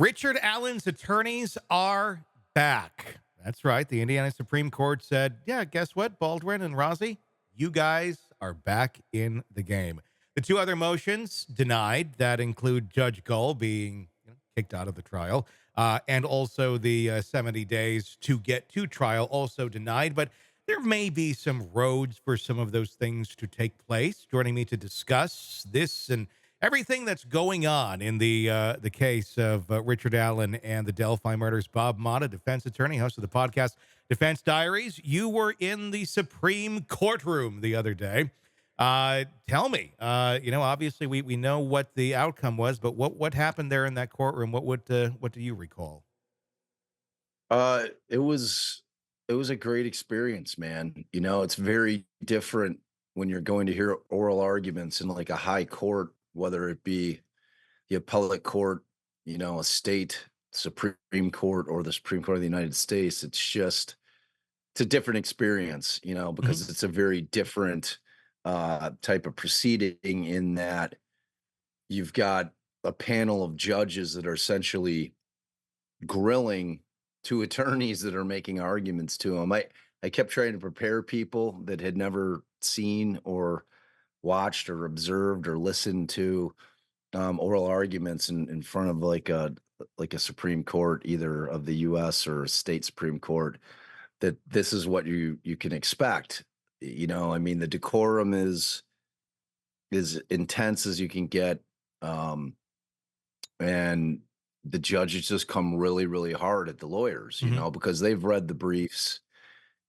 Richard Allen's attorneys are back. That's right. The Indiana Supreme Court said, yeah, guess what, Baldwin and Rozzi? You guys are back in the game. The two other motions denied that include Judge Gull being kicked out of the trial and also the 70 days to get to trial also denied. But there may be some roads for some of those things to take place. Joining me to discuss this and everything that's going on in the case of Richard Allen and the Delphi murders. Bob Motta, defense attorney, host of the podcast Defense Diaries. You were in the Supreme Courtroom the other day. Tell me, obviously we know what the outcome was, but what happened there in that courtroom? What do you recall? It was a great experience, man. It's very different when you're going to hear oral arguments in like a high court, whether it be the appellate court, a state Supreme Court or the Supreme Court of the United States. It's a different experience, Hmm. because it's a very different type of proceeding in that you've got a panel of judges that are essentially grilling two attorneys that are making arguments to him. I kept trying to prepare people that had never seen or watched or observed or listened to oral arguments in front of like a Supreme Court, either of the U.S. or a state Supreme Court, that this is what you can expect. I mean, the decorum is intense as you can get, um, and the judges just come really, really hard at the lawyers, Hmm. because they've read the briefs.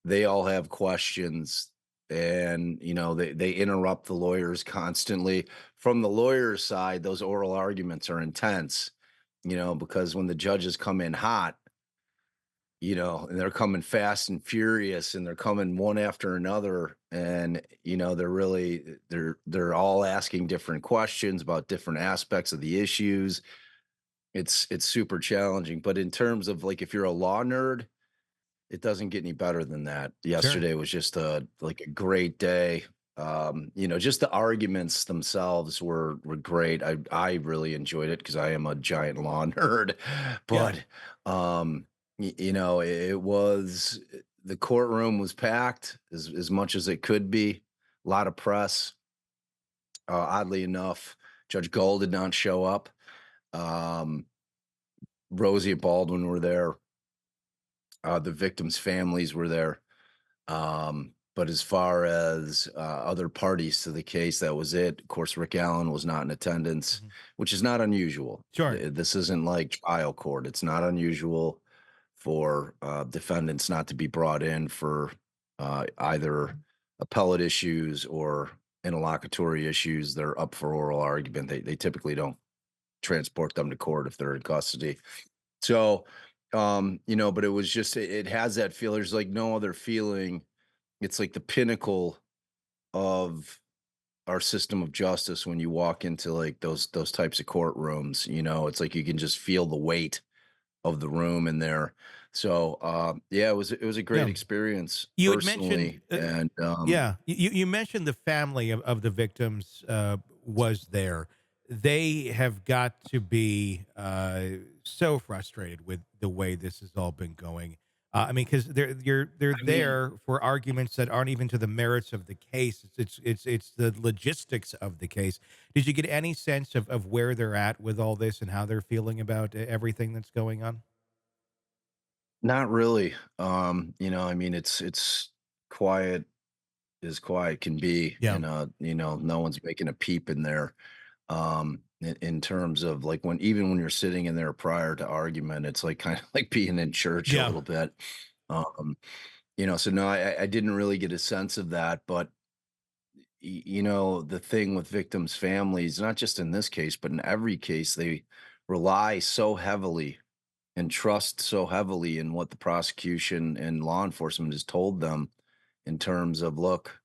They all have questions, and they interrupt the lawyers constantly. From the lawyer's side, those oral arguments are intense, because when the judges come in hot, and they're coming fast and furious, and they're coming one after another, and they're all asking different questions about different aspects of the issues. It's super challenging, but in terms of, like, if you're a law nerd, it doesn't get any better than that. Sure. Yesterday was just a great day. Just the arguments themselves were great. I really enjoyed it because I am a giant law nerd, Yeah. but, it was the courtroom was packed as much as it could be. A lot of press. Oddly enough, Judge Gull did not show up. Um, Rosie and Baldwin were there. The victims' families were there. But as far as other parties to the case, that was it. Of course, Rick Allen was not in attendance, Hmm. which is not unusual. Sure. This isn't like trial court. It's not unusual for defendants not to be brought in for either appellate issues or interlocutory issues. They're up for oral argument. They typically don't transport them to court if they're in custody. So, but it was just it has that feel. There's like no other feeling. It's like the pinnacle of our system of justice when you walk into like those types of courtrooms. It's like you can just feel the weight of the room in there. So, yeah, it was a great Yeah. experience You had mentioned, personally, and yeah, you mentioned the family of the victims was there. They have got to be so frustrated with the way this has all been going. I mean, because they're I mean, there for arguments that aren't even to the merits of the case. It's the logistics of the case. Did you get any sense of where they're at with all this and how they're feeling about everything that's going on? not really. I mean, it's quiet as quiet can be, Yeah. and no one's making a peep in there. In terms of like even when you're sitting in there prior to argument, it's like kind of like being in church a Yeah. little bit. Um, so no, I didn't really get a sense of that, but the thing with victims' families, not just in this case, but in every case, they rely so heavily and trust so heavily in what the prosecution and law enforcement has told them in terms of, look,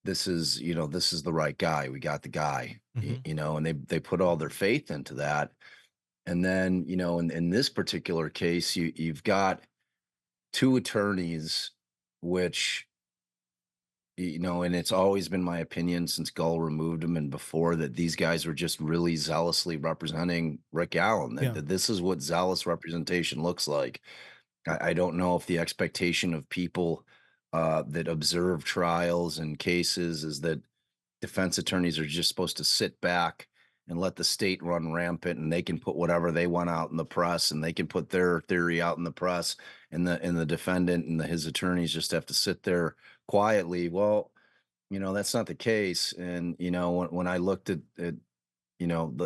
this is the right guy. We got the guy, Hmm. and they put all their faith into that. And then, in this particular case, you've got two attorneys, which and it's always been my opinion since Gull removed him and before that these guys were just really zealously representing Rick Allen. That, Yeah. that this is what zealous representation looks like. I don't know if the expectation of people that observe trials and cases is that defense attorneys are just supposed to sit back and let the state run rampant and they can put whatever they want out in the press and they can put their theory out in the press and the defendant and his attorneys just have to sit there quietly. Well, that's not the case. And when I looked at the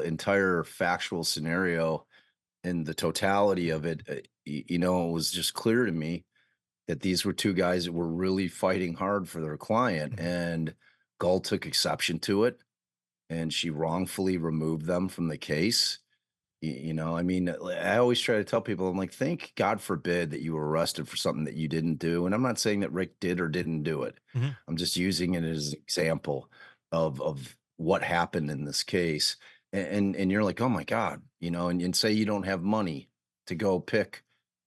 entire factual scenario and the totality of it, it was just clear to me that these were two guys that were really fighting hard for their client, Mhm. and Gull took exception to it, and she wrongfully removed them from the case. I mean, I always try to tell people, I'm like, thank God forbid that you were arrested for something that you didn't do. And I'm not saying that Rick did or didn't do it. Mhm. I'm just using it as an example of what happened in this case. And you're like, oh my God, and say you don't have money to go pick,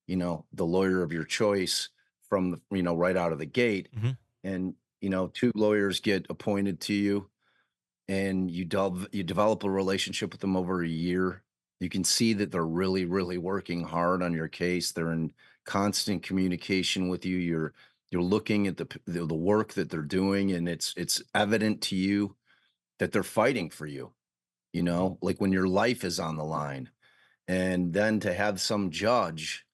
the lawyer of your choice from right out of the gate. Mhm. And, two lawyers get appointed to you and you develop a relationship with them over a year. You can see that they're really, really working hard on your case. They're in constant communication with you. You're looking at the work that they're doing, and it's evident to you that they're fighting for you. Mhm. Like when your life is on the line, and then to have some judge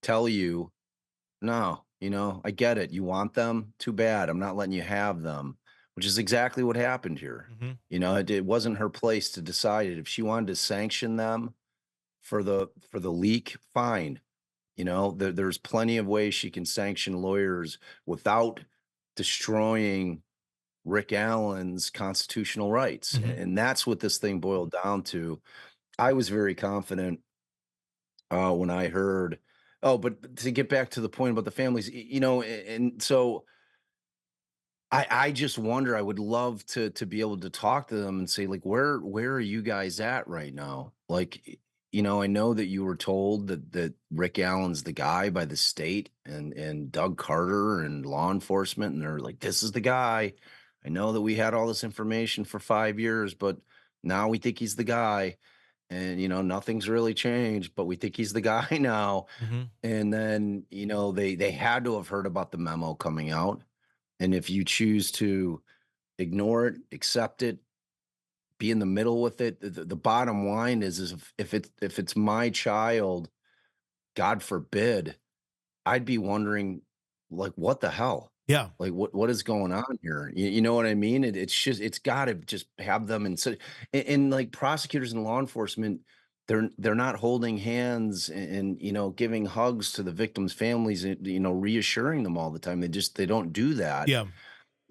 tell you, no, I get it. You want them? Too bad. I'm not letting you have them, which is exactly what happened here. Mhm. It wasn't her place to decide it. If she wanted to sanction them for the leak, fine. There's plenty of ways she can sanction lawyers without destroying Rick Allen's constitutional rights. Mhm. And that's what this thing boiled down to. I was very confident when I heard. Oh, but to get back to the point about the families, and so I just wonder, I would love to be able to talk to them and say, like, where are you guys at right now? Like, I know that you were told that Rick Allen's the guy by the state and Doug Carter and law enforcement, and they're like, this is the guy. I know that we had all this information for 5 years, but now we think he's the guy. And nothing's really changed, but we think he's the guy now. Mhm. And then, they had to have heard about the memo coming out, and if you choose to ignore it, accept it, be in the middle with it, the bottom line is if it's my child, God forbid, I'd be wondering, like, what the hell? Yeah. Like, what is going on here? You know what I mean? It's just it's got to just have them and so and like prosecutors and law enforcement, they're not holding hands and giving hugs to the victims' families and reassuring them all the time. They don't do that. Yeah.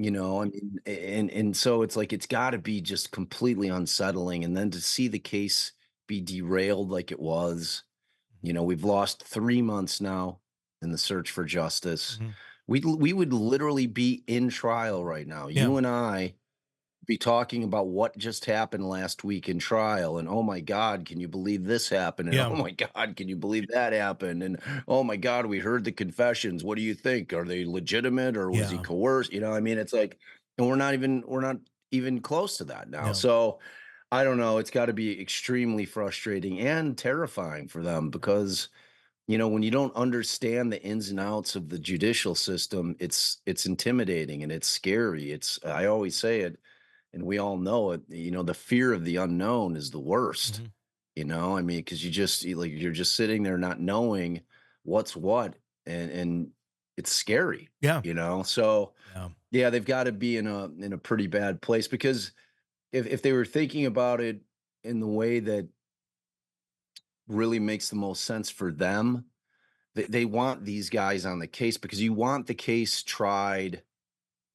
I mean, and so it's like it's gotta be just completely unsettling, and then to see the case be derailed like it was, we've lost 3 months now in the search for justice. Mhm. We would literally be in trial right now. Yeah. You and I be talking about what just happened last week in trial and oh my god, can you believe this happened, and Yeah. oh my god, can you believe that happened, and oh my god, we heard the confessions, what do you think, are they legitimate or was he Yeah. coerced? I mean, it's like, and we're not even close to that now. No. So I don't know, it's got to be extremely frustrating and terrifying for them because when you don't understand the ins and outs of the judicial system, it's intimidating and it's scary. I always say it, and we all know it, the fear of the unknown is the worst, Mhm. I mean, because you're just sitting there not knowing what's what, and it's scary, Yeah. So Yeah. yeah, they've got to be in a pretty bad place because if they were thinking about it in the way that really makes the most sense for them, they want these guys on the case because you want the case tried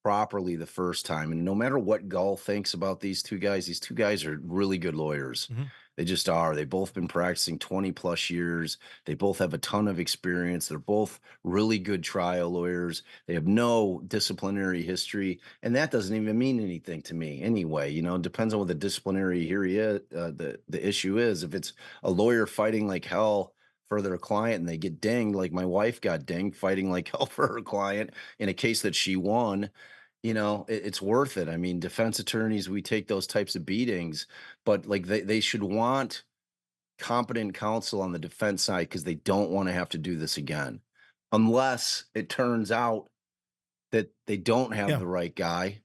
properly the first time. And no matter what Gull thinks about these two guys are really good lawyers. Mhm. They just are. They've both been practicing 20 plus years. They both have a ton of experience. They're both really good trial lawyers. They have no disciplinary history. And that doesn't even mean anything to me anyway. It depends on what the disciplinary here is, the issue is. If it's a lawyer fighting like hell for their client and they get dinged, like my wife got dinged fighting like hell for her client in a case that she won, it's worth it. I mean, defense attorneys, we take those types of beatings, but like they should want competent counsel on the defense side because they don't want to have to do this again. Unless it turns out that they don't have Yeah. the right guy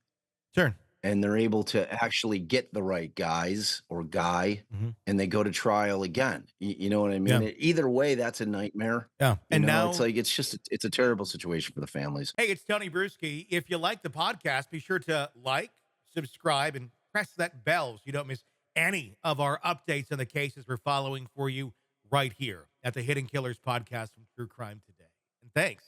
Sure. and they're able to actually get the right guys or guy Mhm. and they go to trial again. You know what I mean? Yeah. Either way, that's a nightmare. Yeah. And It's now, like it's a terrible situation for the families. hey, it's Tony Bruschi. If you like the podcast, be sure to like, subscribe, and press that bell so you don't miss any of our updates on the cases we're following for you right here at the Hidden Killers podcast from True Crime Today. And thanks